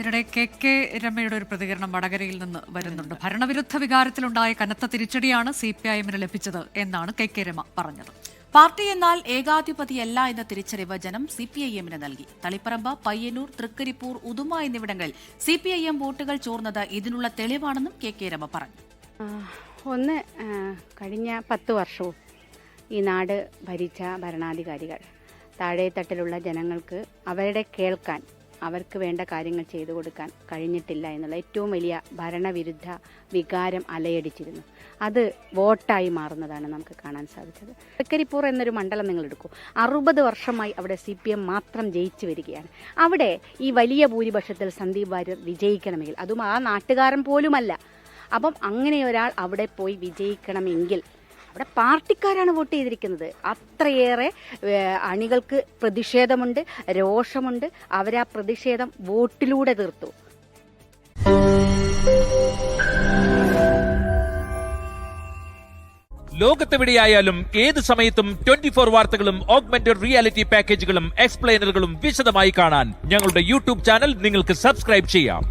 ഇതിനിടെ കെ രമയുടെ ഒരു പ്രതികരണം വടകരയിൽ നിന്ന് വരുന്നുണ്ട്. ഭരണവിരുദ്ധ വികാരത്തിലുണ്ടായ കനത്ത തിരിച്ചടിയാണ് CPIM-ന് ലഭിച്ചത് എന്നാണ് കെ രമ പറഞ്ഞത്. പാർട്ടി എന്നാൽ ഏകാധിപതിയല്ല എന്ന തിരിച്ചറിവ് ജനം CPIM-ന് നൽകി. തളിപ്പറമ്പ്, പയ്യന്നൂർ, തൃക്കരിപ്പൂർ, ഉദുമ എന്നിവിടങ്ങളിൽ CPIM വോട്ടുകൾ ചോർന്നത് ഇതിനുള്ള തെളിവാണെന്നും കെ രമ പറഞ്ഞു. ഒന്ന്, കഴിഞ്ഞ 10 വർഷവും ഈ നാട് ഭരിച്ച ഭരണാധികാരികൾ താഴെത്തട്ടിലുള്ള ജനങ്ങൾക്ക് അവരുടെ കേൾക്കാൻ, അവർക്ക് വേണ്ട കാര്യങ്ങൾ ചെയ്തു കൊടുക്കാൻ കഴിഞ്ഞിട്ടില്ല എന്നുള്ള ഏറ്റവും വലിയ ഭരണവിരുദ്ധ വികാരം അലയടിച്ചിരുന്നു. അത് വോട്ടായി മാറുന്നതാണ് നമുക്ക് കാണാൻ സാധിച്ചത്. തൃക്കരിപ്പൂർ എന്നൊരു മണ്ഡലം നിങ്ങൾ എടുക്കൂ. 60 വർഷമായി അവിടെ CPM മാത്രം ജയിച്ചു വരികയാണ്. അവിടെ ഈ വലിയ ഭൂരിപക്ഷത്തിൽ സന്ദീപ് വാര്യർ വിജയിക്കണമെങ്കിൽ, അതും ആ നാട്ടുകാരൻ പോലുമല്ല, അപ്പം അങ്ങനെ ഒരാൾ അവിടെ പോയി വിജയിക്കണമെങ്കിൽ അവിടെ പാർട്ടിക്കാരാണ് വോട്ട് ചെയ്തിരിക്കുന്നത്. അത്രയേറെ അണികൾക്ക് പ്രതിഷേധമുണ്ട്, രോഷമുണ്ട്. അവരാ പ്രതിഷേധം വോട്ടിലൂടെ തീർത്തു. ലോകത്തെവിടെയായാലും ഏത് സമയത്തും 24 വാർത്തകളും ഓഗ്മെന്റഡ് റിയാലിറ്റി പാക്കേജുകളും എക്സ്പ്ലെയിനറുകളും വിശദമായി കാണാൻ ഞങ്ങളുടെ YouTube ചാനൽ നിങ്ങൾക്ക് സബ്സ്ക്രൈബ് ചെയ്യാം.